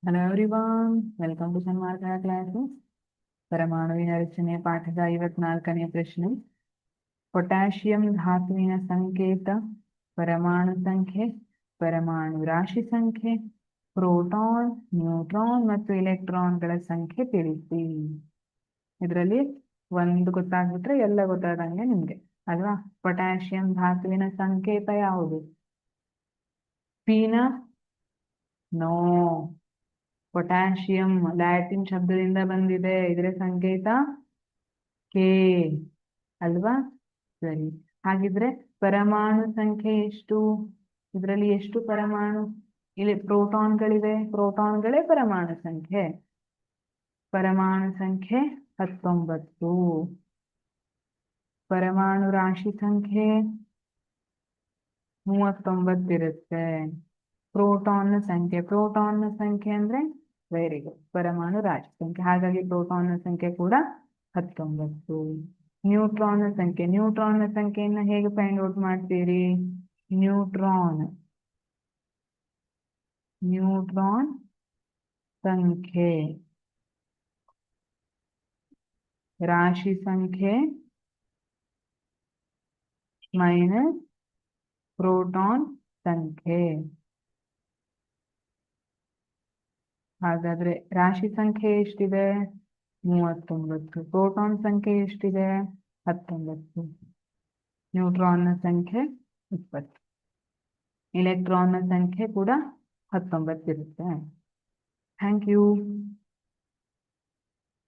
Hello everyone, welcome to Sanmarga classes. ಪರಮಾಣುವಿನ ರಚನೆ ಪಾಠದ 54ನೇ ಪ್ರಶ್ನೆ. ಪೊಟ್ಯಾಷಿಯಂ ಧಾತುವಿನ ಸಂಕೇತ ಪರಮಾಣು ಸಂಖ್ಯೆ, ಪರಮಾಣು ರಾಶಿ ಸಂಖ್ಯೆ, ಪ್ರೋಟಾನ್, ನ್ಯೂಟ್ರಾನ್ ಮತ್ತು ಇಲೆಕ್ಟ್ರಾನ್ಗಳ ಸಂಖ್ಯೆ ತಿಳಿಸಿ. ಇದರಲ್ಲಿ ಒಂದು ಗೊತ್ತಾಗ್ಬಿಟ್ರೆ ಎಲ್ಲ ಗೊತ್ತಾದಂಗೆ ನಿಮ್ಗೆ ಅಲ್ವಾ. ಪೊಟ್ಯಾಷಿಯಂ ಧಾತುವಿನ ಸಂಕೇತ ಯಾವುದು? ಪೀನಾ? ನೋ. ಪೊಟ್ಯಾಷಿಯಂ ಲ್ಯಾಟಿನ್ ಶಬ್ದದಿಂದ ಬಂದಿದೆ. ಇದರ ಸಂಕೇತ ಕೆ ಅಲ್ವಾ. ಸರಿ, ಹಾಗಿದ್ರೆ ಪರಮಾಣು ಸಂಖ್ಯೆ ಎಷ್ಟು? ಇದರಲ್ಲಿ ಎಷ್ಟು ಪರಮಾಣು? ಇಲ್ಲಿ ಪ್ರೋಟಾನ್ಗಳಿವೆ. ಪ್ರೋಟಾನ್ಗಳೇ ಪರಮಾಣು ಸಂಖ್ಯೆ. ಪರಮಾಣು ಸಂಖ್ಯೆ 19. ಪರಮಾಣು ರಾಶಿ ಸಂಖ್ಯೆ 39 ಇರುತ್ತೆ. ಪ್ರೋಟಾನ್ ಸಂಖ್ಯೆ ಅಂದ್ರೆ ವೆರಿ ಗುಡ್, ಪರಮಾಣು ರಾಶಿ ಸಂಖ್ಯೆ. ಹಾಗಾಗಿ ಪ್ರೋಟಾನ್ ಸಂಖ್ಯೆ ಕೂಡ 19. ನ್ಯೂಟ್ರಾನ್ ಸಂಖ್ಯೆಯನ್ನ ಹೇಗೆ ಫೈಂಡ್ ಔಟ್ ಮಾಡ್ತೀರಿ? ನ್ಯೂಟ್ರಾನ್ ಸಂಖ್ಯೆ ರಾಶಿ ಸಂಖ್ಯೆ ಮೈನಸ್ ಪ್ರೋಟಾನ್ ಸಂಖ್ಯೆ. ಹಾಗಾದ್ರೆ ರಾಶಿ ಸಂಖ್ಯೆ ಎಷ್ಟಿದೆ? 39. ಪ್ರೋಟಾನ್ ಸಂಖ್ಯೆ ಎಷ್ಟಿದೆ? 19. ನ್ಯೂಟ್ರಾನ್ನ ಸಂಖ್ಯೆ 20. ಇಲೆಕ್ಟ್ರಾನ್ನ ಸಂಖ್ಯೆ ಕೂಡ 19 ಇರುತ್ತೆ. Thank you.